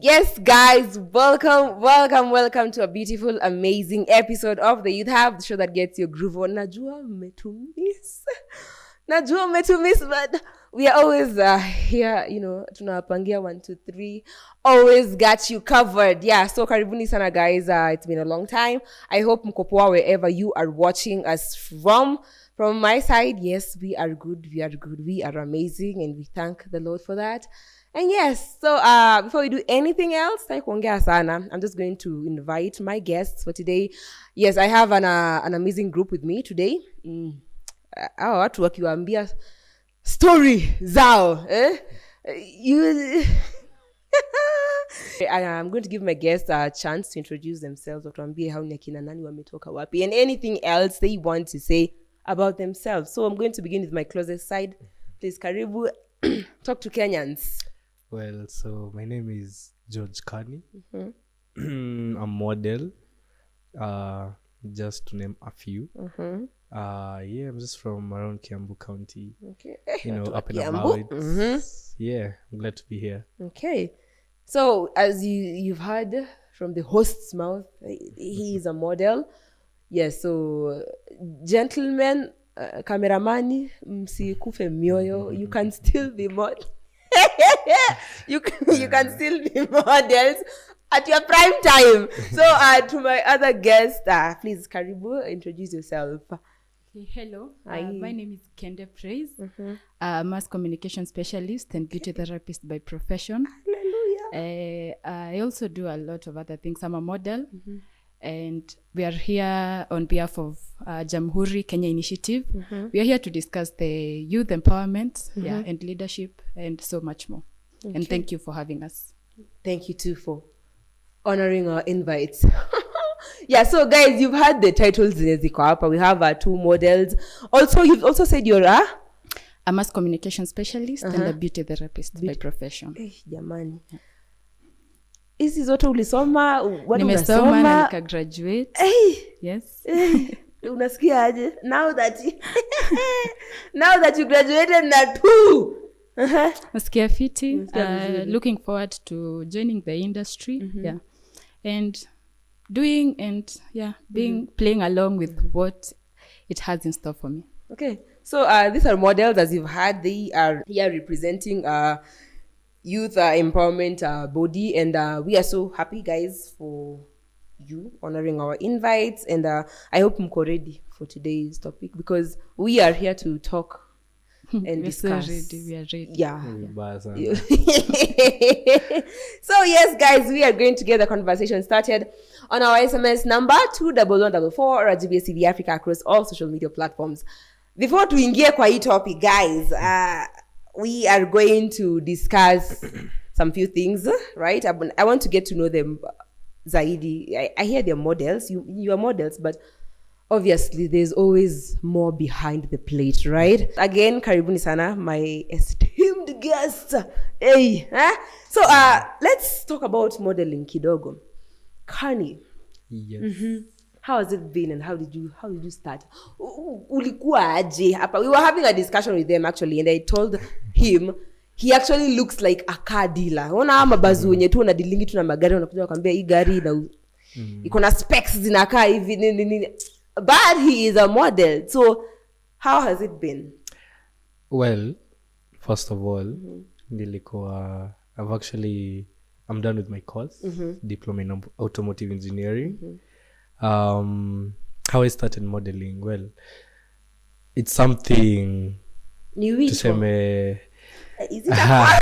Yes, guys, welcome to a beautiful, amazing episode of the Youth Hub, the show that gets your groove on. Najua metumiss, but we are always here, tunawapangia 1, 2, 3, always got you covered. Yeah, so karibuni sana, guys. It's been a long time. I hope mko poa wherever you are watching us from. From my side, yes, we are good, we are amazing, and we thank the Lord for that. And yes, so before we do anything else, I'm just going to invite my guests for today. Yes, I have an amazing group with me today. Watu wakiwaambia story zao. I'm going to give my guests a chance to introduce themselves, watuambie how ni akina nani wametoka wapi, and anything else they want to say about themselves. So I'm going to begin with my closest side. Please, Karibu, talk to Kenyans. Well, so my name is George Kani. I'm a model, just to name a few. I'm just from around Kiambu County. Okay. Up and about. Yeah, I'm glad to be here. Okay. So, as you've heard from the host's mouth, he is a model. Yes, so, gentlemen, kameramani, msikufe mioyo, you can still be model. you can still be models at your prime time. So to my other guest, please Karibu, introduce yourself. Okay, hello, my name is Kende Praise, mass communication specialist and beauty therapist by profession. Hallelujah. I also do a lot of other things. I'm a model, and we are here on behalf of Jamhuri Kenya Initiative. We are here to discuss the youth empowerment and leadership and so much more. Okay. And thank you for having us. Thank you too for honoring our invites. Yeah, so guys, you've heard the titles. We have 2 models. Also, you've also said you're a mass communication specialist and a beauty therapist by profession. Jamani. Hizi zote ulisoma? Nimesoma na nikagraduate. Yes. Unasikia aje? Now that you graduated na 2. Nasikia fiti. Looking forward to joining the industry. Yeah. And doing and playing along with what it has in store for me. Okay. So these are models, as you've heard. They are here representing youth empowerment body, and we are so happy, guys, for you honoring our invites, and I hope mko ready for today's topic, because we are here to talk and discuss. We are ready. Yeah. So yes, guys, we are going to get the conversation started on our SMS number 21144 or at GBSTV Africa across all social media platforms. Before tuingie kwa hii topic, guys, we are going to discuss some few things, right? I want to get to know them. Zaidi, I hear they're models. You are models, but obviously there's always more behind the plate, right? Again, karibuni sana, my esteemed guest. Hey, So let's talk about modeling kidogo. Kani. Yes. How has it been, and how did you start? Ulikuwa aje hapa? We were having a discussion with them actually, and I told him he actually looks like a car dealer. Ona mabazu wenye tu unadilingi tu na magari, unakuja kwambia hii gari na iko na specs zinakaa hivi nini. But he is a model. So how has it been? Well, first of all, I'm done with my course, diploma in automotive engineering. How I started modeling, well, it's something tuseme. Is it a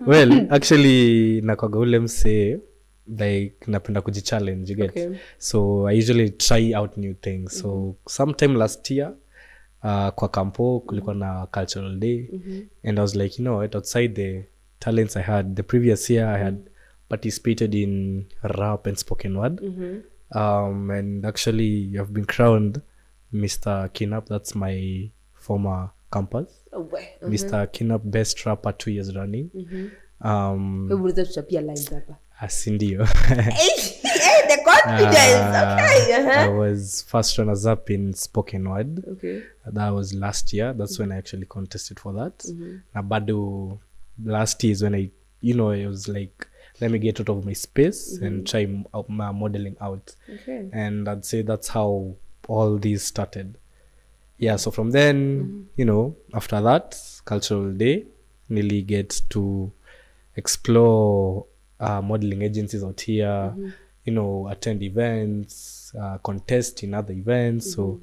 Well, actually nakwaga ule mse like napenda kujichallenge, you get. Okay. So I usually try out new things. So sometime last year kwa kampo kulikuwa na cultural day, and I was like, outside the talents I had the previous year, I had participated in rap and spoken word. And actually I've been crowned Mr. Kinap. That's my former campus. Mr. Kinap best rapper 2 years running. Sindio. The confidence. Okay. I was first runners up in spoken word. Okay. That was last year. That's when I actually contested for that. Na bado last year is when I it was like, let me get out of my space and try my modeling out. Okay. And I'd say that's how all these started. Yeah, so from then, after that, cultural day, nearly get to explore modeling agencies out here, attend events, contest in other events. So,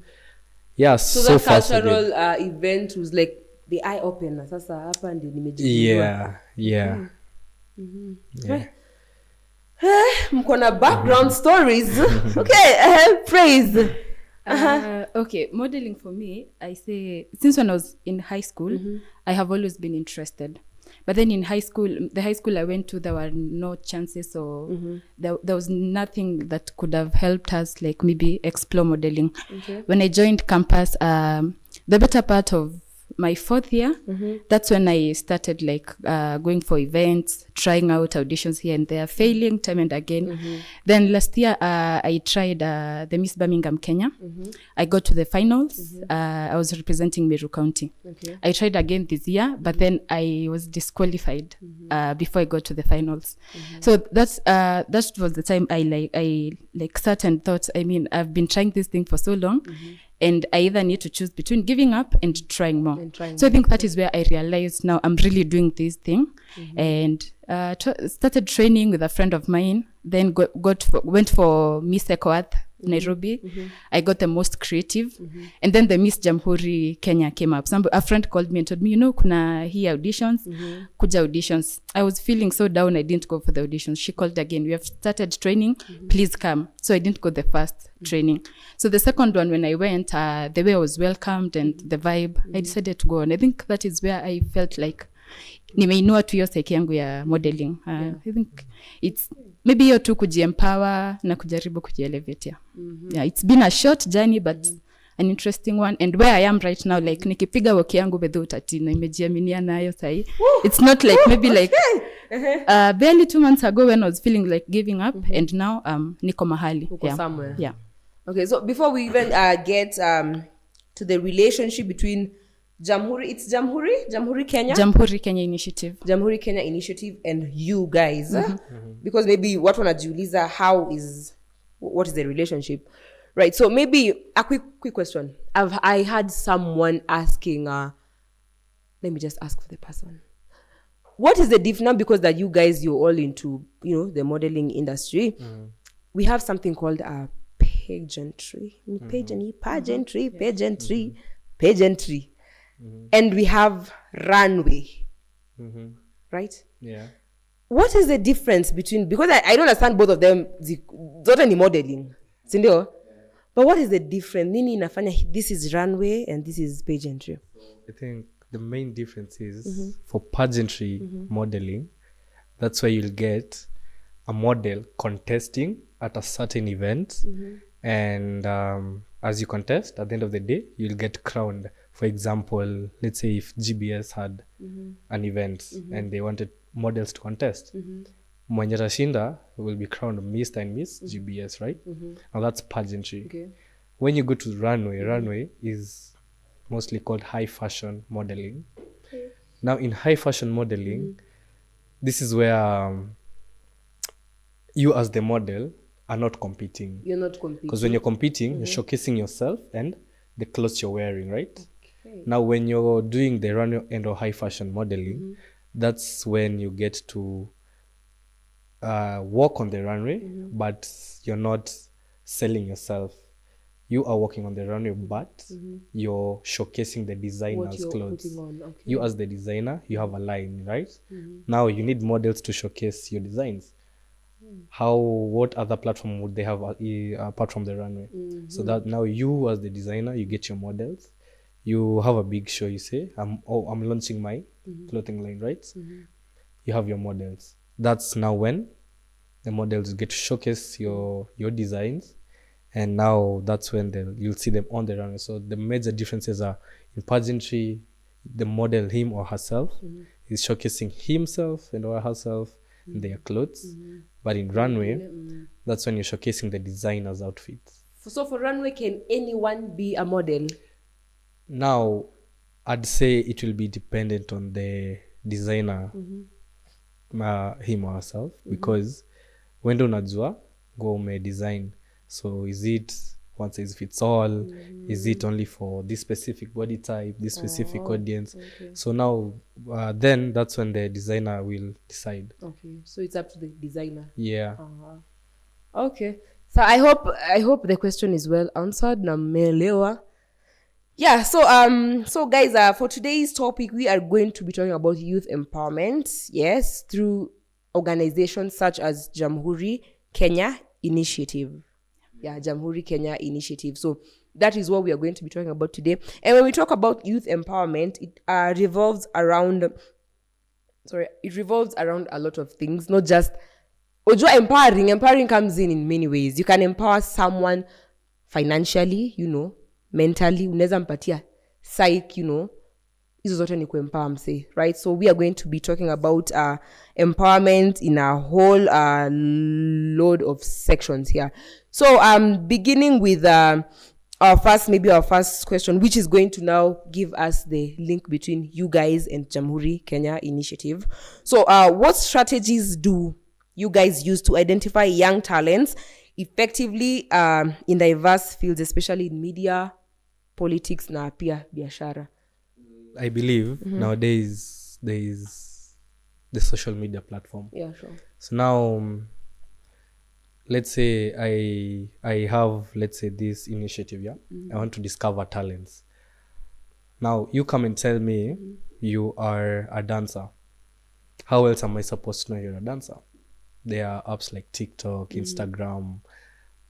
yeah, So that far, so cultural good. event was like the eye opener. Sasa hapa ndio nimejigundua. Yeah. Mko na background stories. Okay, praise. Okay, modeling for me, I say, since when I was in high school, I have always been interested. But then in high school, the high school I went to, there were no chances, or there was nothing that could have helped us, like maybe explore modeling. Okay. When I joined campus, the better part of my 4th year, that's when I started like going for events, trying out auditions here and there, failing time and again. Then last year, I tried the Miss Birmingham Kenya. I got to the finals. I was representing Meru County. Okay. I tried again this year, but then I was disqualified before I got to the finals. So that was the time I sat and thought, I mean, I've been trying this thing for so long. And I either need to choose between giving up and trying more. So I think that is where I realized now I'm really doing this thing. And started training with a friend of mine. Then went for Miss Ecoath Nairobi. I got the most creative. And then the Miss Jamhuri Kenya came up. A friend called me and told me, kuna hii auditions, kuja auditions. I was feeling so down, I didn't go for the auditions. She called again, we have started training, please come. So I didn't go the first training. So the second one, when I went, the way I was welcomed and the vibe, I decided to go. And I think that is where I felt like nimeinua tu hiyo seki yangu ya modeling. I think it's maybe hiyo tu kujiempower na kujaribu kujielevate. Yeah, it's been a short journey, but an interesting one. And where I am right now, like nikipiga work yangu bedho utati na imejiaminia nayo sahi. It's not like maybe like barely 2 months ago when I was feeling like giving up, and now niko mahali. Uko somewhere. Yeah. Okay, so before we even get to the relationship between Jamhuri Kenya? Jamhuri Kenya Initiative. Jamhuri Kenya Initiative and you guys. Because maybe what wanajiuliza, what is the relationship? Right, so maybe a quick question. I had someone asking, let me just ask for the person. What is the difference? Now, because that you guys, you're all into, the modeling industry. We have something called pageantry. Pageantry. And we have runway. Right? Yeah. What is the difference between, because I don't understand both of them, zote ni modeling. Sindio? But what is the difference? Nini inafanya, this is runway and this is pageantry? I think the main difference is for pageantry modeling, that's where you'll get a model contesting at a certain event. And as you contest, at the end of the day, you'll get crowned. For example, let's say if GBS had an event and they wanted models to contest, mwenye tashinda will be crowned Mr. and Miss GBS, right? Now that's pageantry. Okay. When you go to runway is mostly called high fashion modeling. Okay. Now in high fashion modeling, this is where you as the model are not competing. You're not competing. Because when you're competing, you're showcasing yourself and the clothes you're wearing, right? Okay. Now when you're doing the runway and or high fashion modeling, that's when you get to walk on the runway, but you're not selling yourself. You are walking on the runway, but you're showcasing the designer's clothes. Okay. You as the designer, you have a line, right? Now you need models to showcase your designs. What other platform would they have apart from the runway? So that now you as the designer, you get your models. You have a big show, you say, I'm launching my clothing line, right? You have your models. That's now when the models get to showcase your designs. And now that's when you'll see them on the runway. So the major differences are in pageantry, the model, him or herself, is showcasing himself and or herself in their clothes. But in runway, that's when you're showcasing the designer's outfits. So for runway, can anyone be a model? Now, I'd say it will be dependent on the designer. him or herself because when unajua go ume design, so is it one size fits all? Is it only for this specific body type, this specific audience? So now then that's when the designer will decide. Okay, so it's up to the designer. Yeah. Okay, so I hope the question is well answered. Na mmeelewa. Yeah, so guys, for today's topic, we are going to be talking about youth empowerment, yes, through organizations such as Jamhuri Kenya Initiative. Yeah, Jamhuri Kenya Initiative. So that is what we are going to be talking about today. And when we talk about youth empowerment, it revolves around a lot of things, not just empowering. Empowering comes in many ways. You can empower someone financially, mentally, unaweza mpatia psych, hizo zote ni kuempower mse, right? So we are going to be talking about empowerment in a whole load of sections here. So beginning with our first question, which is going to now give us the link between you guys and Jamhuri Kenya Initiative. So what strategies do you guys use to identify young talents effectively in diverse fields, especially in media, politics, na pia biashara? I believe nowadays there is the social media platform. Yeah, sure. So now, let's say I have, let's say, this initiative, yeah? I want to discover talents. Now, you come and tell me you are a dancer. How else am I supposed to know you're a dancer? There are apps like TikTok, Instagram,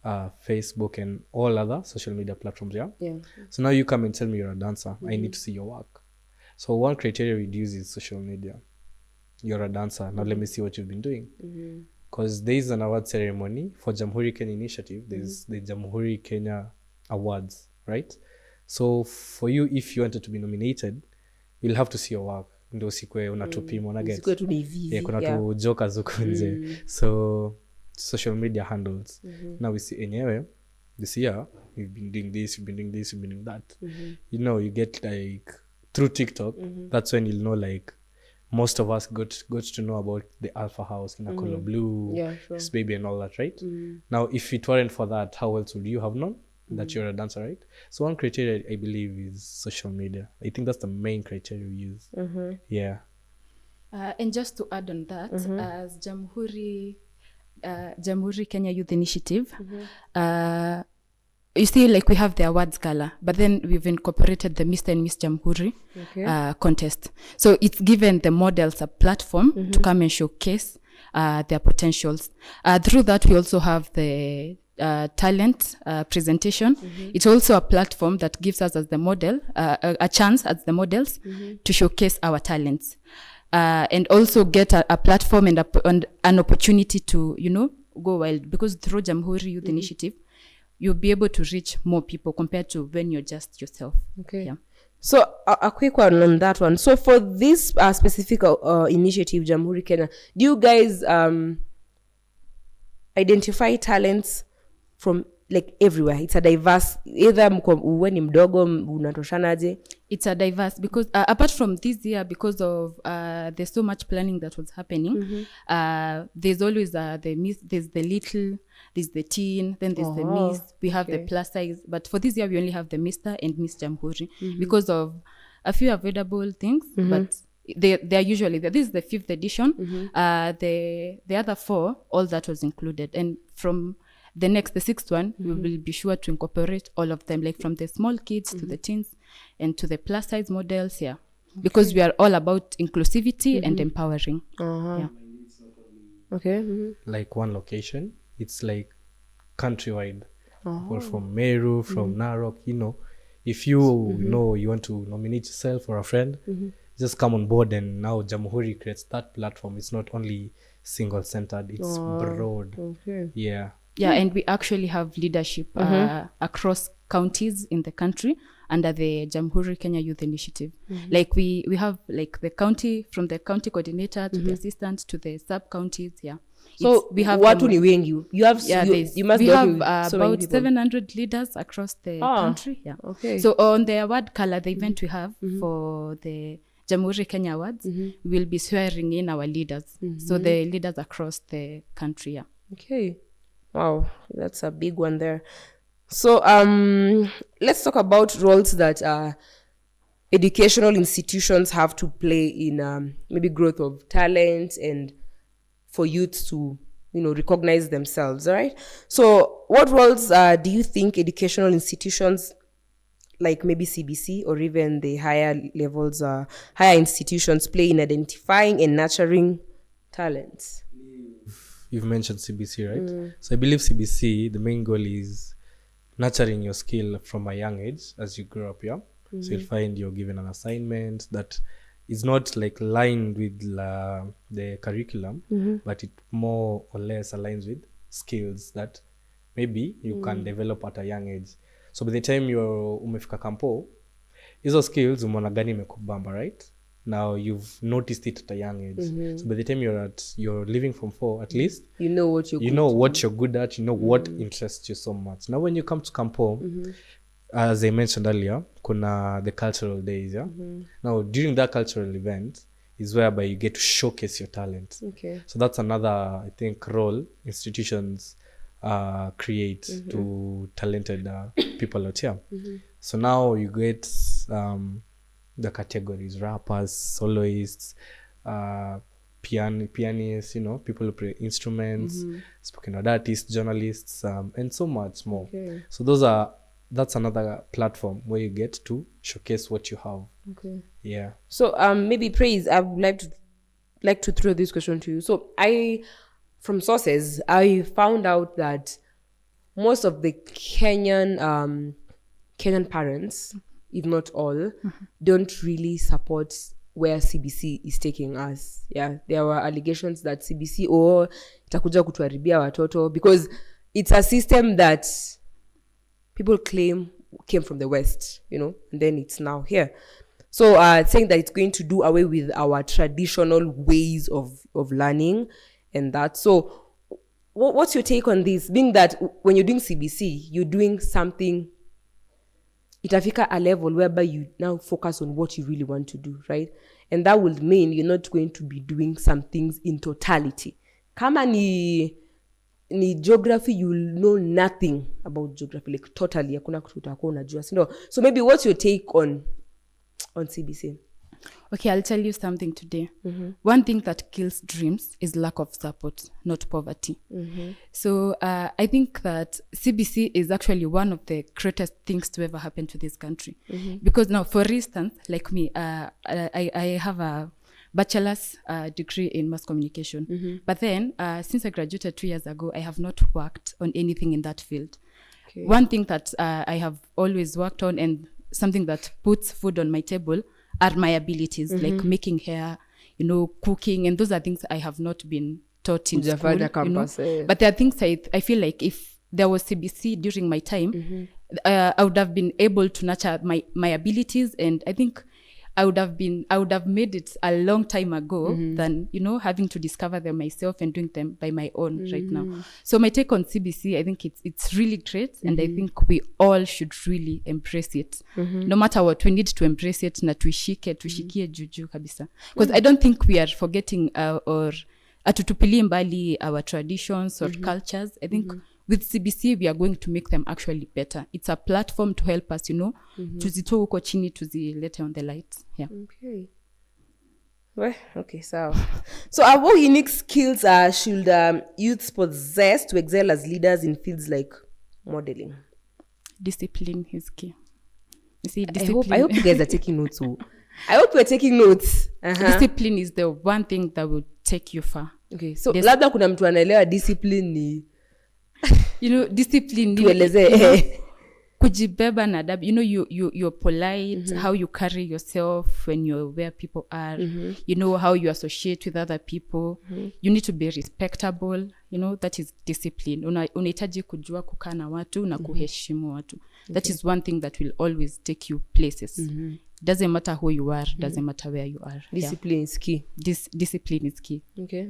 Facebook, and all other social media platforms, yeah? Yeah. So now you come and tell me you're a dancer. I need to see your work. So one criteria we'd use is social media. You're a dancer. Now let me see what you've been doing. Because there is an award ceremony for Jamhuri Kenya Initiative. There's the Jamhuri Kenya Awards, right? So for you, if you wanted to be nominated, you'll have to see your work. Ndo sikwe unatupima unaget. Sikwe tu ni hivi. Kuna tu jokers huko nje. So social media handles. Now we see enyewe, this year, you've been doing this, you've been doing this, you've been doing that. You get like, through TikTok, that's when you'll know, like, most of us got to know about the Alpha House, Color Blue, sure. Baby and all that, right? Now, if it weren't for that, how else would you have known that you're a dancer, right? So one criteria, I believe, is social media. I think that's the main criteria we use. Yeah. And just to add on that, as Jamhuri Kenya Youth Initiative, you see, like, we have the awards gala, but then we've incorporated the Mr. and Miss Jamhuri contest. So it's given the models a platform to come and showcase their potentials. Through that, we also have the talent presentation. It's also a platform that gives us as the model, a chance as the models to showcase our talents. And also get a platform and an opportunity to, go wild. Because through Jamhuri Youth Initiative, you'll be able to reach more people compared to when you're just yourself. Okay. Yeah. So a quick one on that one. So for this specific initiative, Jamhuri Kenya, do you guys identify talents from like everywhere? It's a diverse, either uwe ni mdogo unatoshanaje? It's a diverse, because apart from this year, because of there's so much planning that was happening, there's always there's the little, there's the teen, then there's the Miss, we have the plus size, but for this year we only have the Mr. and Miss Jamhuri because of a few available things, but they're usually there. This is the 5th edition. The other 4, all that was included, and from the 6th one, we will be sure to incorporate all of them, like from the small kids to the teens and to the plus size models, because we are all about inclusivity and empowering. Like one location, it's like countrywide. Or from Meru, from Narok, if you know you want to nominate yourself or a friend, just come on board, and now Jamhuri creates that platform. It's not only single-centered, it's broad. Yeah, and we actually have leadership across counties in the country under the Jamhuri Kenya Youth Initiative. Like we have like the county, from the county coordinator to the assistant to the sub-counties, So we have watu ni wengi. You have you must we have so about 700 leaders across the country. Okay. So on the award gala, the event we have for the Jamhuri Kenya Awards, we will be swearing in our leaders. So the leaders across the country, yeah. Okay. Wow, that's a big one there. So let's talk about roles that educational institutions have to play in maybe growth of talent and for youth to, recognize themselves, all right? So what roles do you think educational institutions like maybe CBC or even the higher levels, higher institutions play in identifying and nurturing talents? You've mentioned CBC, right? So I believe CBC, the main goal is nurturing your skill from a young age as you grow up, yeah? So you'll find you're given an assignment that is not like lined with the curriculum, but it more or less aligns with skills that maybe you can develop at a young age. So by the time you're umefika kampo, hizo skills umeona gani imekubamba, right? Now you've noticed it at a young age. So by the time you're leaving from 4, at least You know what you're you're good at, you know what interests you so much. Now when you come to kampo, as I mentioned earlier, kuna the cultural days, yeah? Now during that cultural event is whereby you get to showcase your talent. Okay. So that's another, I think, role institutions create to talented people out here. So now you get the categories: rappers, soloists, pianists, people who play instruments, spoken word artists, journalists, and so much more. Okay. So that's another platform where you get to showcase what you have. Okay. Yeah. So maybe Praise, I would like to throw this question to you. So from sources, I found out that most of the Kenyan parents, if not all, don't really support where CBC is taking us. Yeah, there were allegations that CBC itakuja kutuharibia watoto because it's a system that people claim came from the West, and then it's now here. So saying that it's going to do away with our traditional ways of learning and that. So what's your take on this? Being that when you're doing CBC, you're doing something, itafika a level whereby you now focus on what you really want to do, right? And that will mean you're not going to be doing some things in totality. Kama ni geography, you will know nothing about geography, like totally hakuna kitu utakuwa unajua. So maybe what's your take on CBC? Okay, I'll tell you something today. One thing that kills dreams is lack of support, not poverty. So I think that CBC is actually one of the greatest things to ever happen to this country. Because now, for instance, like me, I have a bachelor's degree in mass communication. But then, since I graduated 2 years ago, I have not worked on anything in that field. Okay. One thing that I have always worked on and something that puts food on my table are my abilities, like making hair, cooking, and those are things I have not been taught in school. Campus, But there are things I feel like if there was CBC during my time, I would have been able to nurture my abilities, and I think I would have made it a long time ago than, having to discover them myself and doing them by my own right now. So my take on CBC, I think it's really great, and I think we all should really embrace it. No matter what, we need to embrace it na tushikie juju kabisa. Because I don't think we are forgetting or atutupilie mbali our traditions or cultures. I think with CBC, we are going to make them actually better. It's a platform to help us, tuzitoe huko chini, tuzilete on the light. Yeah. Okay. Well, okay, so what unique skills should youths possess to excel as leaders in fields like modeling? Discipline is key. You see, I hope you guys are taking notes. I hope you're taking notes. Discipline is the one thing that will take you far. Okay, so labda kuna mtu anaelewa discipline ni discipline tueleze kujibeba na adabu. You're polite, how you carry yourself when you're where people are, how you associate with other people. You need to be respectable, that is discipline. Unahitaji kujua kukaa na watu na kuheshimu watu. That is one thing that will always take you places. Doesn't matter who you are, doesn't matter where you are. Discipline is key. Discipline is key. Okay.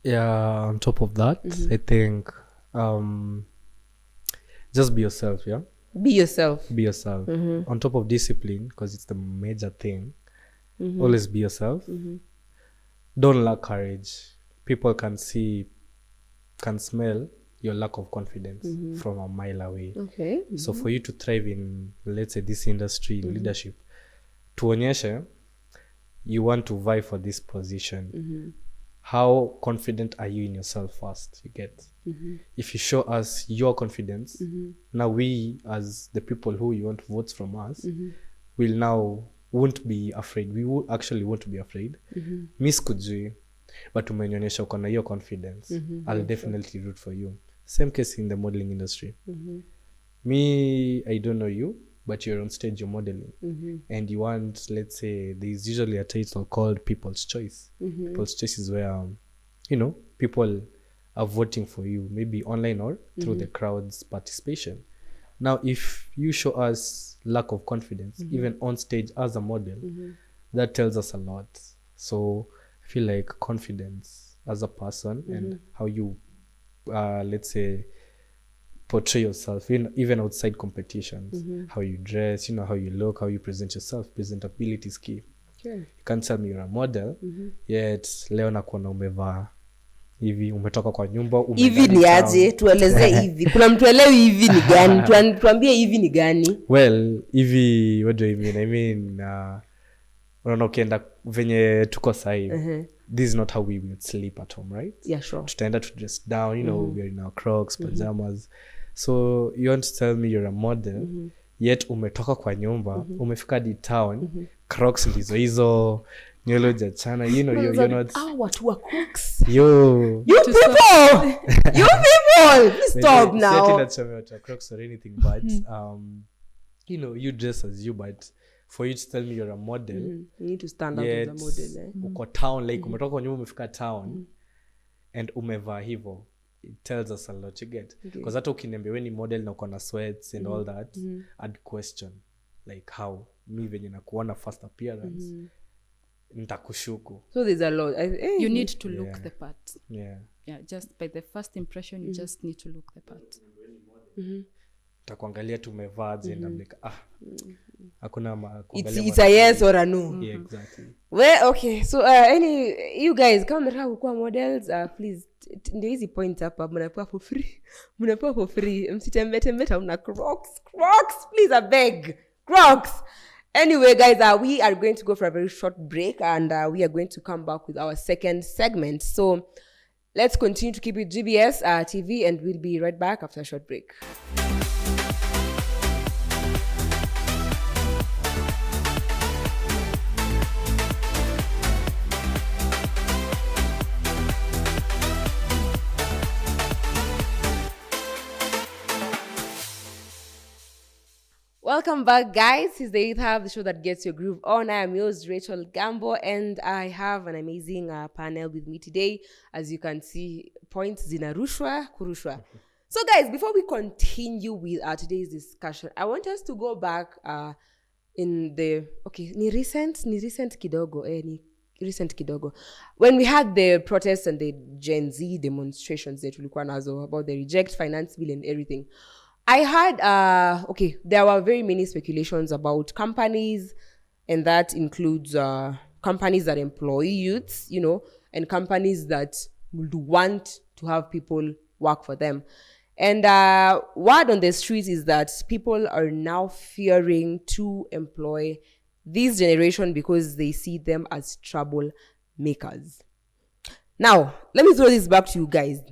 Yeah, on top of that, I think just be yourself. Yeah, be yourself. On top of discipline, because it's the major thing, always be yourself. Don't lack courage. People can smell your lack of confidence from a mile away. Okay. So for you to thrive in, let's say, this industry, leadership, tuonyeshe you want to vie for this position. How confident are you in yourself first? You get. If you show us your confidence, now we as the people who you want votes from us will now won't be afraid. We will actually won't be afraid. Miss kujui, but umenionyesha uko na hiyo confidence. I'll definitely root for you. Same case in the modeling industry. Me, I don't know you, but you're on stage, you're modeling. And you want, let's say, there's usually a title called People's Choice. People's Choice is where, people are voting for you, maybe online or through the crowd's participation. Now, if you show us lack of confidence, even on stage as a model, that tells us a lot. So I feel like confidence as a person and how you, let's say, portray yourself, even outside competitions, how you dress, how you look, how you present yourself. Presentability is key. Sure. You can't tell me you're a model, yet leo nakuona umevaa hivi, umetoka kwa nyumba, hivi ni aje? Tueleze hivi. Kuna mtu elewi hivi ni gani? Tuambie hivi ni gani? Well, hivi, what do I mean? I mean, unaona ukienda venye tuko sahi, this is not how we would sleep at home, right? Yeah, sure. Tutaenda to dress down, we're in our Crocs, pajamas. So you want to tell me you're a model, yet umetoka kwa nyumba, umefika di town, Crocs ndizo hizo, nywele hujachana, you're not... watu wa Crocs. You people! You people! Please stop now. Siati nachome watu wa Crocs or anything, but, you dress as you, but for you to tell me you're a model, you need to stand out as a model. Uko town, like umetoka kwa nyumba, umefika town, and umevaa hivo. It tells us a lot, you get. Because hata ukiniambia we ni model na uko na sweats and all that, I'd question like how me venye nakuona first appearance nitakushuku. So there's a lot. You need to look the part. Yeah, just by the first impression you just need to look the part. Takuangalia tumevaa je, and I'm like hakuna it's a yes or a no. Yeah, exactly. Well, okay, so you guys kama mnataka kuwa models, please ndio hizi points hapa mnapewa for free. Msitembe una Crocs, please, I beg. Crocs. Anyway, guys, we are going to go for a very short break, and we are going to come back with our second segment. So let's continue to keep it GBS TV, and we'll be right back after a short break. Welcome back, guys. It's the Youth Hub, the show that gets your groove on. I am yours, Rachel Gambo, and I have an amazing panel with me today. As you can see, points zinarushwa, kurushwa. So, guys, before we continue with today's discussion, I want us to go back in the recent kidogo. When we had the protests and the Gen Z demonstrations that tulikuwa nazo about the reject finance bill and everything. I heard, there were very many speculations about companies, and that includes companies that employ youths, and companies that would want to have people work for them. And word on the streets is that people are now fearing to employ this generation because they see them as troublemakers. Now, let me throw this back to you guys.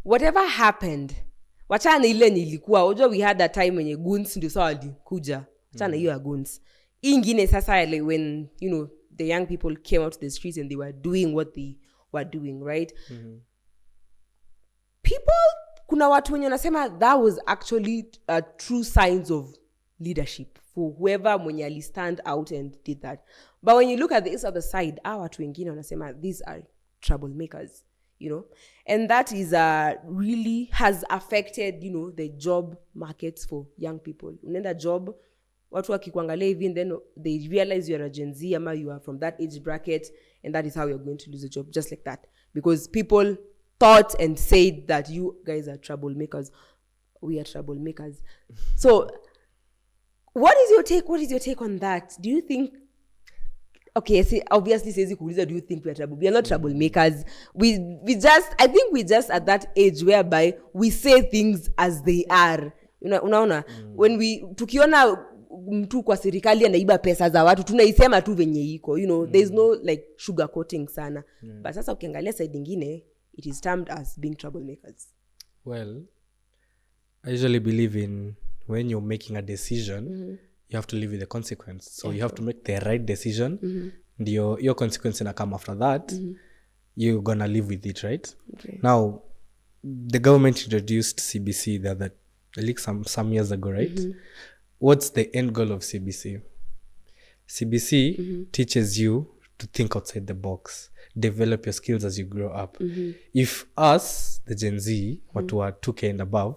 Whatever happened, wachana ile nilikuwa we had that time when goons ndio sawa alikuja, wachana hiyo ya goons ingine sasa, like when the young people came out to the streets and they were doing what they were doing, right? People, kuna watu wenye wanasema that was actually true signs of leadership for whoever mwenye ali stand out and did that. But when you look at the other side, watu wengine wanasema these are troublemakers, and that is really has affected the job markets for young people. Unaenda job, watu wakikuangalia hivi, and then they realize you're a Gen Z ama you are from that age bracket, and that is how you're going to lose a job, just like that, because people thought and said that you guys are troublemakers. We are troublemakers. So what is your take on that? Do you think okay, see, obviously siwezi kuuliza do you think we are trouble, we are not troublemakers. We just, I think we just at that age whereby we say things as they are. Unaona when we tukiona mtu kwa serikali anaiba pesa za watu tunaisema tu venye iko, there's no like sugar coating sana. But sasa ukiangalia side nyingine, it is termed as being troublemakers. Well, I usually believe in when you're making a decision, you have to live with the consequence. So you have to make the right decision. Your consequence gonna come after that. You're gonna live with it, right? Okay. Now, the government introduced CBC the other, like some years ago, right? What's the end goal of CBC? CBC teaches you to think outside the box, develop your skills as you grow up. If us, the Gen Z, watu wa 2K and above,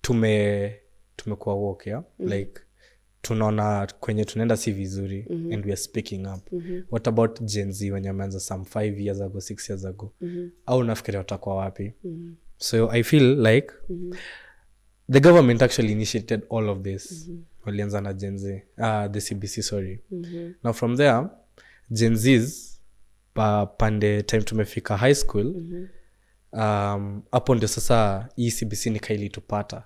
tumekuwa woke, yeah? Like, tunaona kwenye tunaenda si vizuri, and we are speaking up. What about Gen Z wenye wameanza some 5 years ago, 6 years ago? Au nafikiri watakuwa wapi? So I feel like the government actually initiated all of this. Walianza na Gen Z, the CBC, sorry. Now from there, Gen Z's, pande time tumefika high school, hapo ndio sasa hii CBC ni kaili tupata.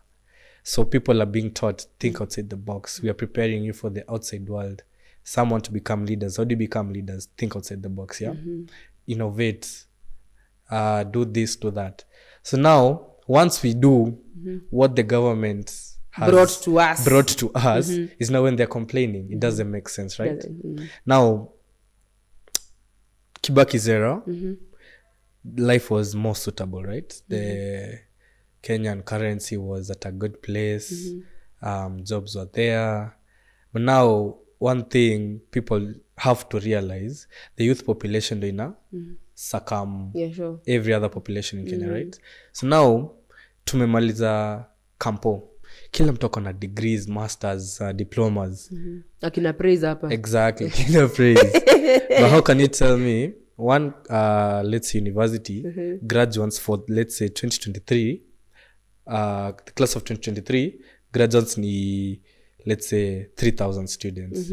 So people are being taught, think outside the box. We are preparing you for the outside world. Some want to become leaders. How do you become leaders? Think outside the box, yeah? Innovate. Do this, do that. So now, once we do what the government has brought to us, is now when they're complaining. It doesn't make sense, right? Now, Kibaki's era, life was more suitable, right? The Kenyan currency was at a good place. Jobs were there. But now, one thing people have to realize, the youth population do ina succumb every other population in Kenya, right? So now, tumemaliza kampo. Kila mtu na degrees, masters, diplomas. Akina praise hapa. Exactly, kina praise. But how can you tell me, one, let's say university, graduates for, let's say 2023, the class of 2023, graduates ni, let's say 3,000 students.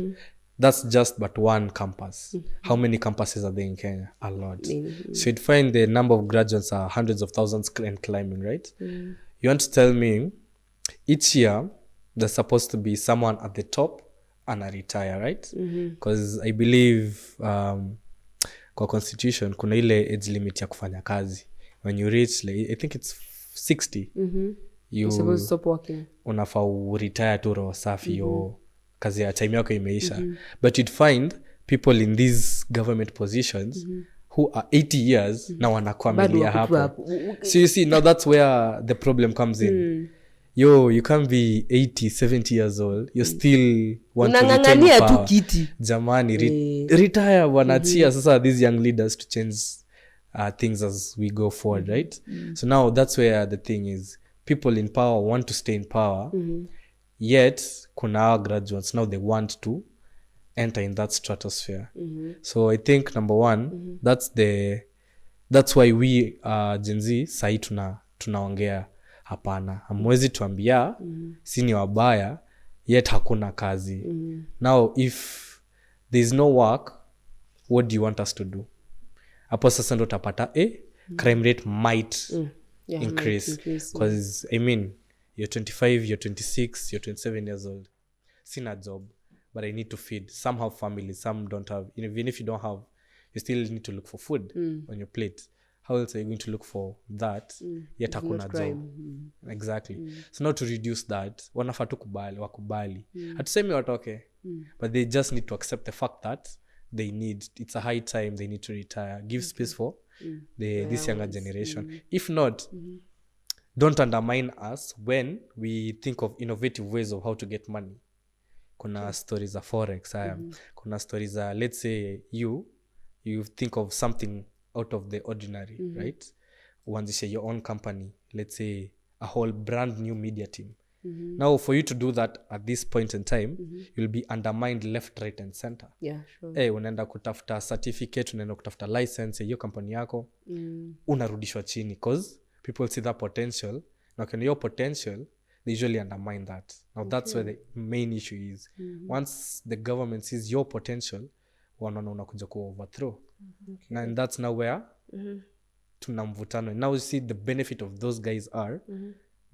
That's just but one campus. How many campuses are there in Kenya? A lot. So you'd find the number of graduates are hundreds of thousands and climbing, right? You want to tell me, each year, there's supposed to be someone at the top and a retire, right? Because I believe kwa constitution, kuna ile age limit ya kufanya kazi. When you reach, like, I think it's 60, you're supposed to stop working. Unafaa retire tu roho safi, yo kazi ya time yako imeisha. But you'd find people in these government positions who are 80 years na wanakuwa milia hapo. So you see, now that's where the problem comes in. You can't be 80, 70 years old. You still want to retain power. Jamani, retire, wanachia. Sasa these young leaders to change things as we go forward, right? So now that's where the thing is. People in power want to stay in power, yet kuna our graduates, now they want to enter in that stratosphere. So I think number one, that's why we Gen Z sahi tunaongea hapana. Hamwezi tuambia sini wabaya yet hakuna kazi. Now if there's no work, what do you want us to do? Hapo sasa ndo utapata crime rate might increase. Because I mean, you're 25, you're 26, you're 27 years old. Sina job, but I need to feed. Some have families, some don't have. Even if you don't have, you still need to look for food on your plate. How else are you going to look for that? Yet hakuna job. Exactly. So now to reduce that, wanafaa tu wakubali. Hatusemi watoke, but they just need to accept the fact that it's a high time, they need to retire. Give space for this younger generation. If not, don't undermine us when we think of innovative ways of how to get money. Kuna stories of forex, kuna stories let's say you think of something out of the ordinary, right? Uanzishe your own company, let's say a whole brand new media team. Now for you to do that at this point in time, you'll be undermined left, right and center. Yeah, sure. Unaenda kutafuta certificate, unaenda kutafuta license hiyo company yako, unarudishwa chini because people see that potential. Now can your potential, they usually undermine that. Now that's where the main issue is. Once the government sees your potential, wanaona unakuja ku overthrow. And that's now where tuna mvutano. Now you see the benefit of those guys are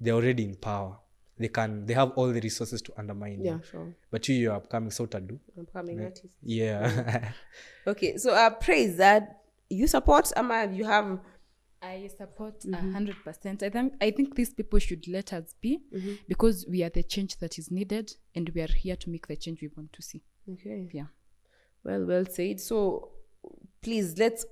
they're already in power. They have all the resources to undermine you. Yeah, sure. But you're upcoming, so tadu. Upcoming artist. Yeah. Okay, so praise that you support Ama. You have I support 100%. I think these people should let us be because we are the change that is needed and we are here to make the change we want to see. okay. Yeah. Well said. So please let's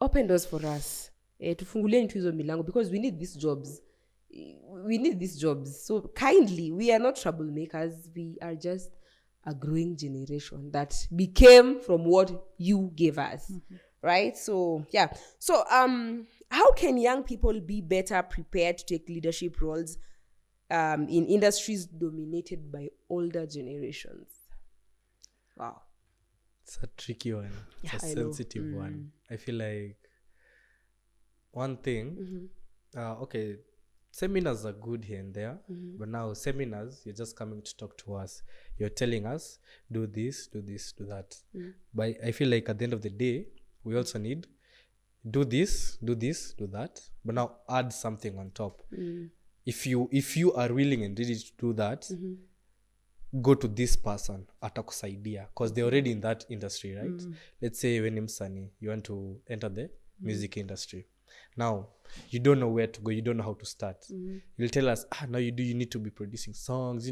open doors for us. Tufungulie hizo milango because we need these jobs. We need these jobs. So kindly, we are not troublemakers. We are just a growing generation that became from what you gave us. Right? So yeah. So how can young people be better prepared to take leadership roles in industries dominated by older generations? Wow. It's a tricky one. It's a I know. sensitive one. I feel like one thing, okay, seminars are good here and there, but now seminars, you're just coming to talk to us. You're telling us, do this, do that. But I feel like at the end of the day, we also need do this, do that, but now add something on top. If you are willing and ready to do that, go to this person atakusaidia because they're already in that industry, right? Let's say when msanii you want to enter the music industry, now you don't know where to go, you don't know how to start. You'll tell us now you need to be producing songs,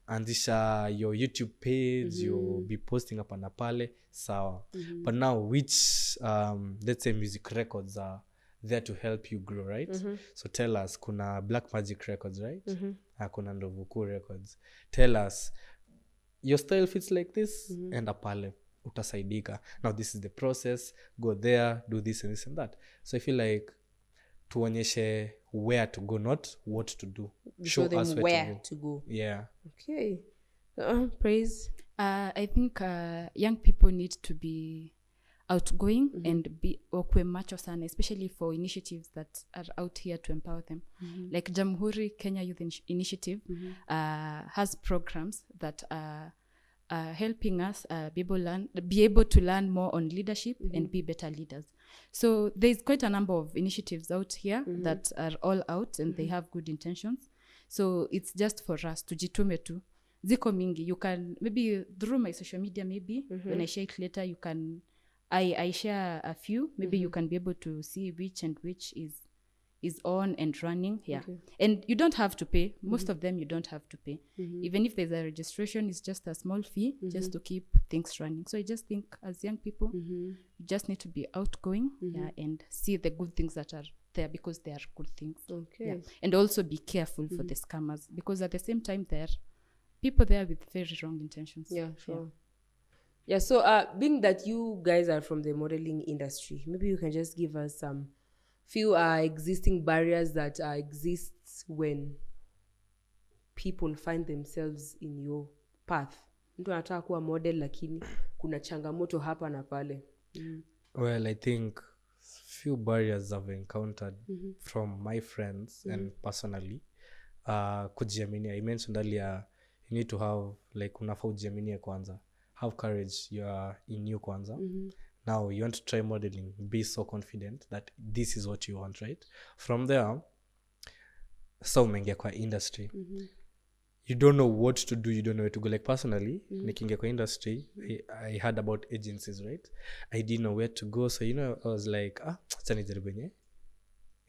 anzisha your YouTube page, you'll be posting up na pale sawa. But now which let's say music records are there to help you grow, right? So tell us, kuna Black Magic Records, right? Kuna Ndovuku Records. Tell us your style fits like this, enda pale utasaidika. Now this is the process, go there, do this and this and that. So I feel like tuonyeshe where to go, not what to do. Show them where to go. Yeah. Okay. Praise. I think young people need to be outgoing and be wakwe macho sana, especially for initiatives that are out here to empower them. Like Jamhuri Kenya Youth Initiative has programs that are helping us be able to learn more on leadership and be better leaders. So there's quite a number of initiatives out here that are all out and they have good intentions. So it's just for us to jitume tu. Ziko mingi. You can maybe through my social media, maybe when I share it later, you can I share a few. Maybe you can be able to see which is on and running. Yeah. Okay. And you don't have to pay. Most of them you don't have to pay. Even if there's a registration, it's just a small fee just to keep things running. So I just think as young people, you just need to be outgoing and see the good things that are there because they are good things. Okay. Yeah. And also be careful for the scammers because at the same time there are people there with very wrong intentions. Yeah, sure. Yeah, so being that you guys are from the modeling industry, maybe you can just give us some few existing barriers that exist when people find themselves in your path. Mtu anataka kuwa model lakini kuna changamoto hapa na pale. Well, I think few barriers I've encountered from my friends and personally. Kujiaminia. I mentioned earlier, you need to have like unafaa ujiaminie kwanza. Have courage, you are in you kwanza. Now you want to try modeling, be so confident that this is what you want, right? From there, so umeingia kwa industry. You don't know what to do, you don't know where to go. Like personally, nikiingia kwa industry, I heard about agencies, right? I didn't know where to go, so I was like, acha nijaribu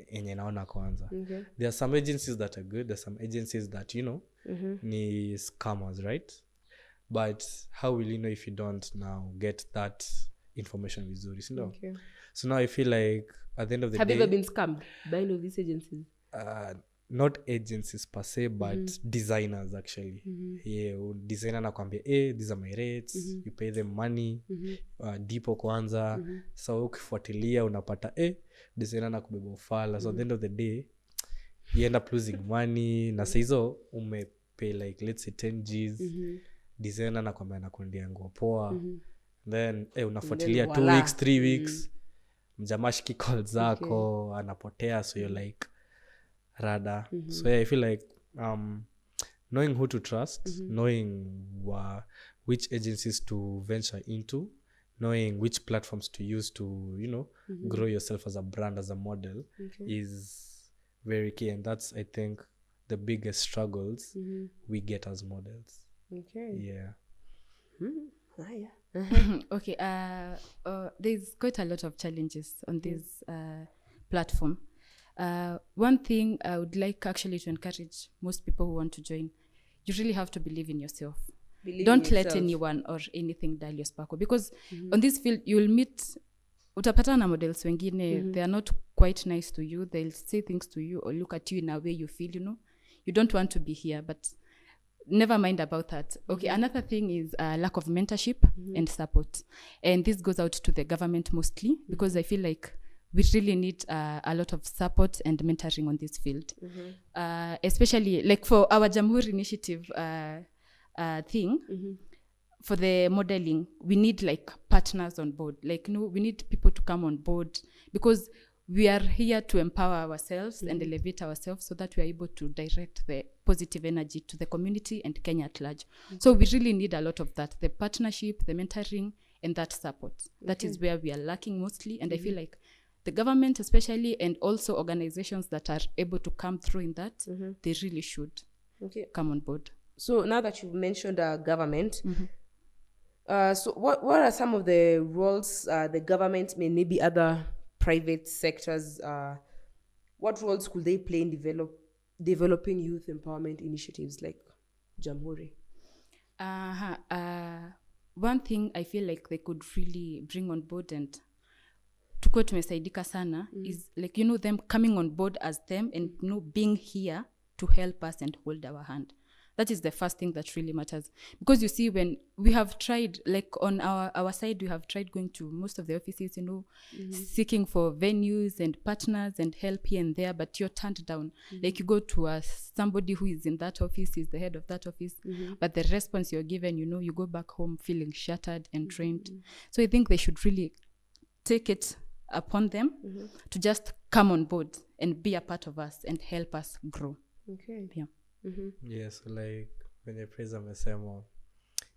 enye naona kwanza. Okay. There are some agencies that are good, there are some agencies that, ni scammers, right? But how will you know if you don't now get that information vizuri, you know? Okay. So now I feel like at the end of the day... Have you ever been scammed by any of these agencies? Not agencies per se, but designers actually. Yeah, designer nakwambia, these are my rates, you pay them money, dipo kwanza, so ukifuatilia unapata, designer nakubeba ufala. So at the end of the day, you end up losing money, na saizo umepay like, let's say 10 Gs, designer nakwambia nakundia nguo poa, then unafuatilia 2 weeks 3 weeks, mjamashiki call zako, anapotea, so you're like rada. So yeah, I feel like knowing who to trust, knowing which agencies to venture into, knowing which platforms to use to, you know, grow yourself as a brand, as a model, is very key. And that's, I think, the biggest struggles we get as models. Okay. Yeah. Okay. There's quite a lot of challenges on this platform. One thing I would like actually to encourage most people who want to join, you really have to believe in yourself. Don't let anyone or anything dull your sparkle, because on this field you'll meet, utapata na models wengine, they are not quite nice to you. They'll say things to you or look at you in a way you feel, you know, you don't want to be here, but never mind about that. Okay, another thing is lack of mentorship and support. And this goes out to the government mostly, because I feel like we really need a lot of support and mentoring on this field. Especially like for our Jamhuri initiative thing, for the modeling, we need like partners on board. Like, no, we need people to come on board, because we are here to empower ourselves and elevate ourselves so that we are able to direct the positive energy to the community and Kenya at large. So we really need a lot of that, the partnership, the mentoring, and that support. That is where we are lacking mostly. And I feel like the government especially, and also organizations that are able to come through in that, they really should come on board. So now that you've mentioned government, so what are some of the roles the government, maybe other private sectors, what roles could they play in developing youth empowerment initiatives like Jamhuri? One thing I feel like they could really bring on board and tukuwe tumesaidika sana is like, you know, them coming on board as them and, you know, being here to help us and hold our hand. That is the first thing that really matters. Because you see, when we have tried, like on our side, we have tried going to most of the offices, you know, seeking for venues and partners and help here and there, but you're turned down. Like you go to somebody who is in that office, is the head of that office, but the response you're given, you know, you go back home feeling shattered and drained. So I think they should really take it upon them to just come on board and be a part of us and help us grow. Okay. Yeah. Yeah, so like when praise amesema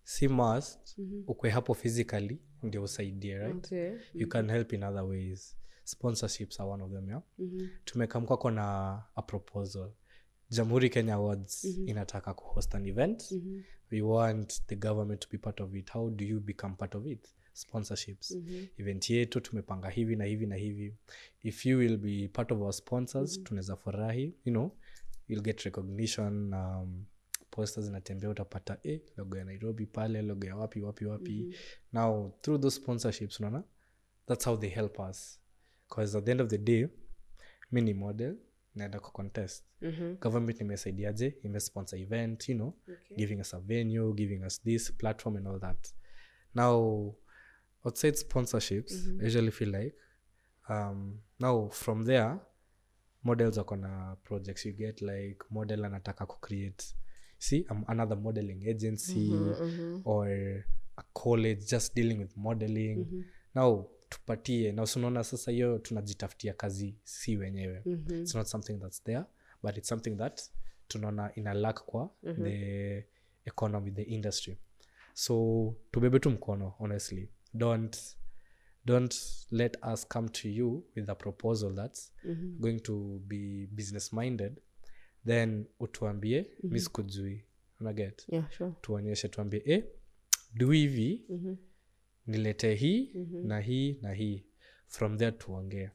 si must ukwe hapo physically ndio usaidie, right? Okay. You can help in other ways. Sponsorships are one of them, yeah. Tumekam kwako na a proposal. Jamhuri Kenya Awards inataka kuhost an event. We want the government to be part of it. How do you become part of it? Sponsorships. Event yetu tumepanga hivi na hivi na hivi. If you will be part of our sponsors, tunaweza furahi, you know, you'll get recognition. Posters inatembea, utapata logo ya Nairobi pale, logo ya wapi. Now through those sponsorships, unaona, that's how they help us, because at the end of the day, mini model naenda ku contest. Government imesaidiaje? Imesponsor event, you know, giving us a venue, giving us this platform and all that. Now outside sponsorships, I usually feel like now from there, models are gonna projects you get, like model anataka ku create, see, another modeling agency or a college just dealing with modeling. Now tupatie, na usunaona sasa hiyo tunajitafutia kazi si wenyewe. It's not something that's there, but it's something that tunaona ina lack kwa the economy, the industry. So tubebe tu mkono, honestly. Don't let us come to you with a proposal that's going to be business minded, then utuambie miskujui, unaget? Yeah, sure. Tuonyeshe, tuambie do hivi, nilete hii na hii na hii, from there tuongee.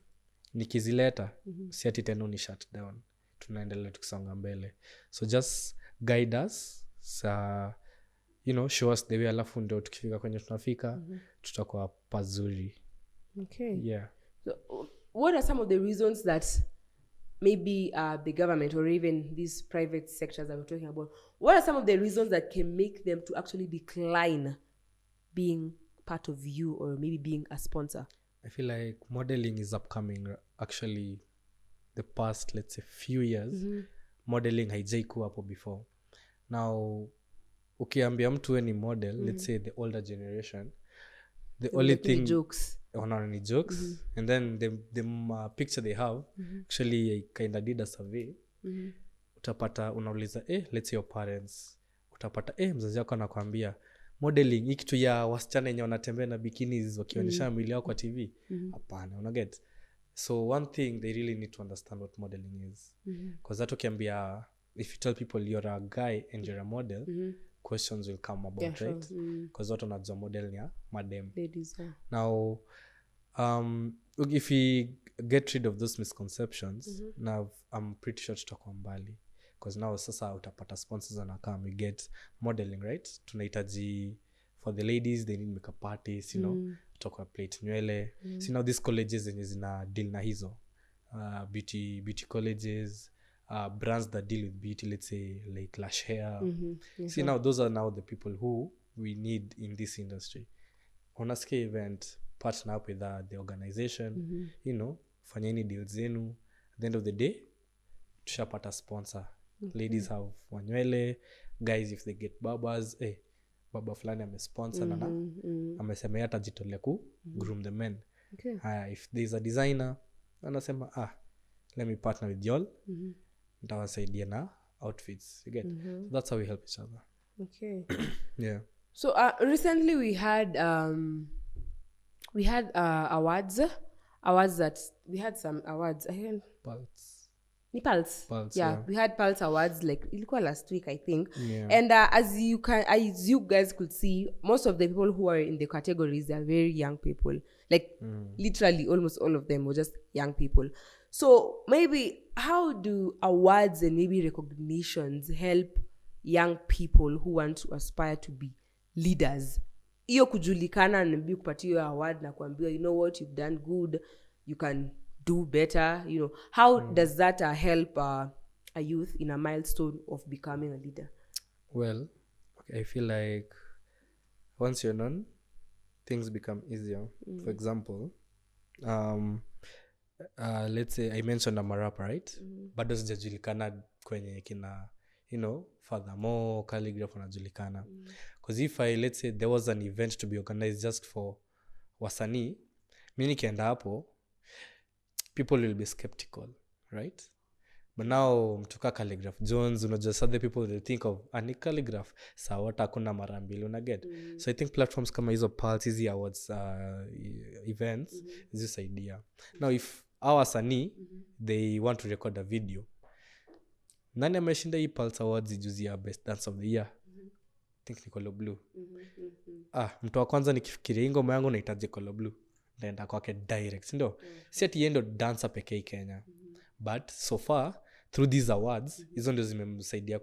Nikizileta si ati tena ni shut down, tunaendelea tukisonga mbele. So just guide us, you know, show us the way, alafu ndio tukifika kwenye tunafika tutakuwa pazuri. Okay. Yeah. So what are some of the reasons that maybe the government or even these private sectors that we're talking about, what are some of the reasons that can make them to actually decline being part of you or maybe being a sponsor? I feel like modeling is upcoming. Actually, the past, let's say, few years, modeling haijaiku hapo before. Now, ukiambia mtu ni model, let's say the older generation, the only thing jokes. Ni jokes, and then the picture they have, actually I kind of did a survey. Utapata unauliza let's say your parents, utapata mzazi wako anakuambia modeling hii kitu ya wasichana yenye wanatembea na bikinis wakionyesha mwili yao kwa TV hapana, unaget. So one thing they really need to understand what modeling is, because that ukiambia, if you tell people you're a guy and you're a model, questions will come about, right? Because watu wanajua model ni ya madem. Ladies, yeah. Now if we get rid of those misconceptions, now I'm pretty sure tutakuwa mbali, because now sasa utapata sponsors anakaa, we get modeling, right? Tunahitaji for the ladies, they need makeup artists, you know, tutakuwa plate nywele. So now these colleges zenye zina deal na hizo beauty colleges, brands that deal with beauty, let's say like Lash Hair. Yes, See, now those are now the people who we need in this industry. On a scale event, partner up with the organization, you know, fanyeni deals zenu. At the end of the day, tushapata sponsor. Ladies have wanywele, guys if they get babas, baba fulani amesponsor na amesema hata jitolea ku groom the men. Okay. If there's a designer anasema let me partner with y'all, ntawasaidia na outfits, you get. So that's how we help each other. Okay. Yeah. So recently we had awards that we had some awards. Pulse. Ni Pulse. Pulse, Yeah, yeah. we had Pulse awards like ilikuwa last week, I think. Yeah. And as you guys could see, most of the people who are in the categories, they are very young people. Like literally almost all of them were just young people. So maybe how do awards and maybe recognitions help young people who want to aspire to be leaders? Iyo kujulikana na maybe kupatiwa award na kuambiwa, you know what, you've done good, you can do better, you know. How does that help a youth in a milestone of becoming a leader? Well, okay, I feel like once you're known, things become easier. For example, let's say I mentioned I'm a rapper, right? Bado sijajulikana kwenye kina, you know, furthermore, calligraph wanajulikana. Because if let's say there was an event to be organized just for wasanii, mimi nikienda hapo, people will be skeptical, right? But now mtuka Calligraph Jones, unajua other people will think of ani calligraph sawa hakuna mara mbili, unaget. So I think platforms kama hizo Pulse, hizi awards events this idea. Now if our wasanii they want to record a video, nani ameshinda hii Pulse awards juzi ya best dance of the year? I think ni Colo Blue. Mtu wa kwanza nikifikiria ngoma yangu nahitaji Colo Blue, naenda kwake direct, ndio. Si ati yeye ndo dancer pekee Kenya. But so far through these awards hizo ndio zimemsaidia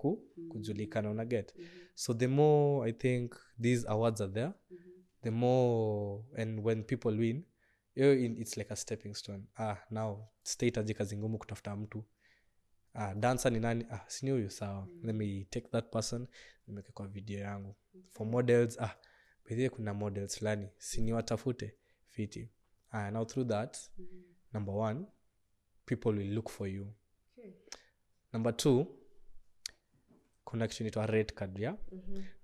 kujulikana, una get. So the more I think these awards are there, the more, and when people win, it's like a stepping stone. Now state aje kazi ngumu kutafuta mtu. Dancer ni nani? Sini huyu, sawa. Let me take that person, nimeke kwa video yangu. For models, bidhie kuna models fulani, sini watafute fiti. Now through that, number one, people will look for you. Okay. Number two, connection to a red card, yeah?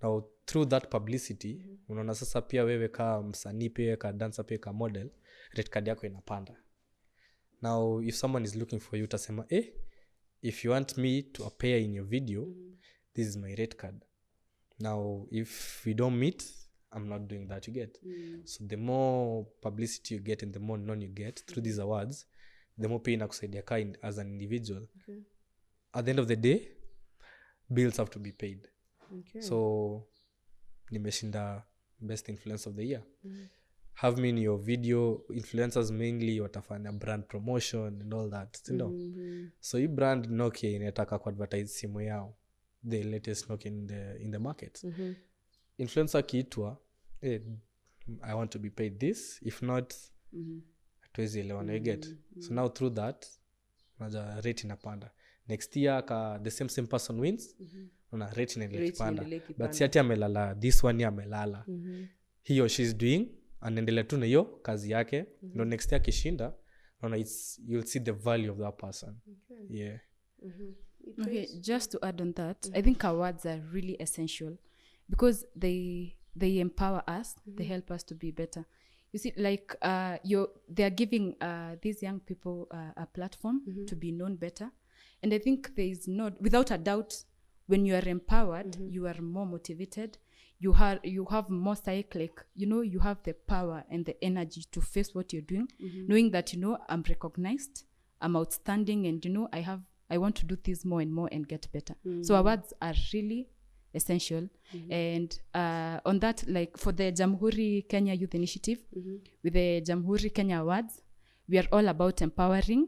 Now through that publicity, unaona sasa pia wewe ka msanii pia ka dancer pia ka model, red card yako inapanda. Now if someone is looking for you, utasema if you want me to appear in your video, this is my red card. Now if we don't meet, I'm not doing that, you get. So the more publicity you get and the more known you get through these awards, the more pay inakusaidia kind as an individual. Okay. At the end of the day, bills have to be paid. Okay. So nimeshinda best influencer of the year. Have me in your video. Influencers mainly watafanya brand promotion and all that, you know. So hii brand Nokia inataka kuadvertise simu yao, the latest Nokia in the market. Influencer kiitwa, I want to be paid this, if not hatuwezi elewana, you get. So now through that unaja rate inapanda. Next year the same person wins, una rate inaendelea. But si ati amelala, this one year amelala. He or she is doing, anaendelea tu na hiyo kazi yake. No, next year kishinda, you'll see the value of that person. Okay. Yeah. Okay, just to add on that, I think awards are really essential because they empower us, they help us to be better. You see, like they're giving these young people a platform to be known better. And I think there is without a doubt, when you are empowered, you are more motivated, you have more cyclic, you have the power and the energy to face what you're doing, knowing that, I'm recognized, I'm outstanding, and, I want to do this more and more and get better. So awards are really essential. And on that, like for the Jamhuri Kenya Youth Initiative, with the Jamhuri Kenya Awards, we are all about empowering,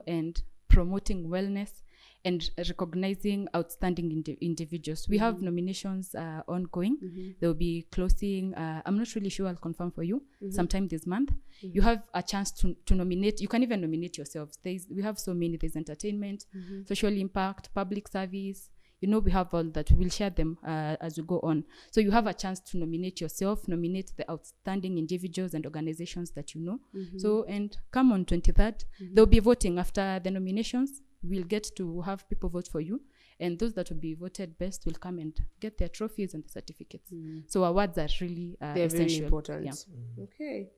and promoting wellness and recognizing outstanding individuals. We have nominations ongoing. There will be closing. I'm not really sure. I'll confirm for you sometime this month. You have a chance to nominate. You can even nominate yourselves. We have so many. There's entertainment, social impact, public service. We have all that. We will share them as we go on. So you have a chance to nominate yourself, nominate the outstanding individuals and organizations that you know. So, and come on 23rd. They'll be voting after the nominations. We'll get to have people vote for you. And those that will be voted best will come and get their trophies and the certificates. So awards are really They're essential. very important. Yeah. Okay.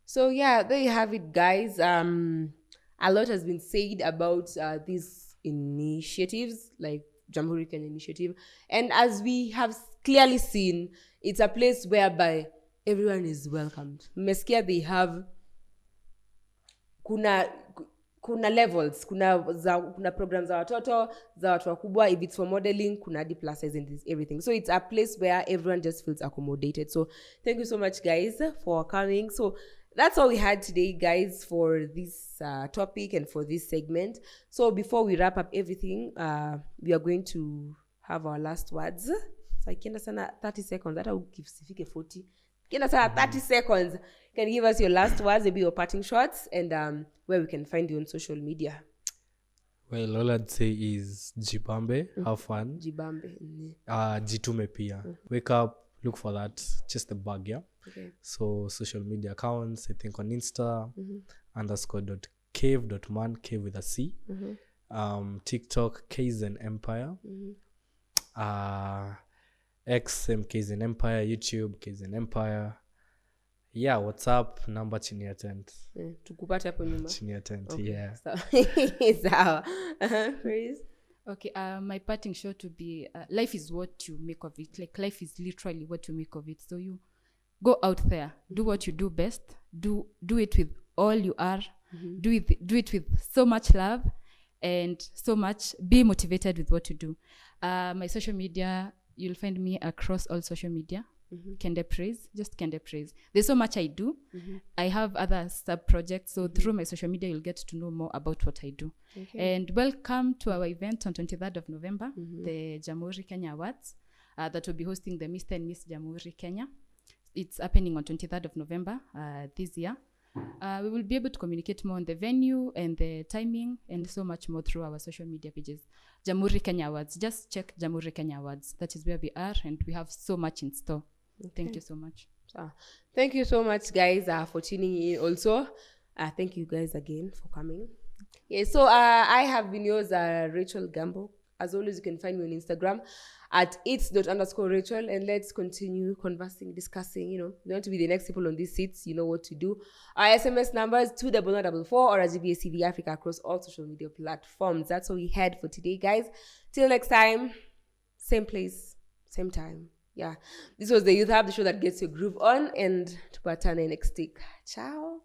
So yeah, there you have it, guys. A lot has been said about these initiatives, like Jamhuri Kenya Initiative. And as we have clearly seen, it's a place whereby everyone is welcomed. Meskia, they have kuna levels, kuna programs za watoto, za watu wakubwa. If it's for modeling, kuna hadi plus size and everything. So it's a place where everyone just feels accommodated. So thank you so much, guys, for coming. So that's all we had today, guys, for this topic and for this segment. So before we wrap up everything, we are going to have our last words. So ikienda sana 30 seconds, hata ukifike 40. Ikienda sana 30 seconds. You can give us your last words, maybe your parting shots, and where we can find you on social media. Well, all I'd say is jibambe, have fun. Jibambe. Jitume pia. Wake up, look for that, just the bug, yeah? Okay. So social media accounts, I think on Insta, _cave.man, cave with a C. TikTok, Kaizen Empire. X, Kaizen Empire. YouTube, Kaizen Empire. Yeah, WhatsApp, number chini ya tent. Tukupate hapo nyuma. Chini ya tent, Okay. yeah. Sawa. Praise. Okay, my parting shot to be life is what you make of it. Like life is literally what you make of it. So you go out there, do what you do best, do it with all you are, do it with so much love and so much, be motivated with what you do. My social media, you'll find me across all social media. Kende Praise, just Kende Praise. There's so much I do. I have other sub projects, so through my social media you'll get to know more about what I do. And welcome to our event on 23rd of November, the Jamhuri Kenya Awards, that will be hosting the Mr. and Miss Jamhuri Kenya. It's happening on 23rd of November this year. We will be able to communicate more on the venue and the timing and so much more through our social media pages. Jamhuri Kenya Awards, just check Jamhuri Kenya Awards. That is where we are, and we have so much in store. Thank you so much. Thank you so much, guys, for tuning in also. Thank you guys again for coming. Yeah, so I have been yours, Rachel Gambo. As always, you can find me on Instagram at its._Rachel, and let's continue conversing, discussing. You want to be the next people on these seats, you know what to do. Our SMS number is 21144 or GBA CV Africa across all social media platforms. That's all we had for today, guys. Till next time, same place, same time. Yeah, this was the Youth Hub, the show that gets your groove on, and tupatane next week. Ciao.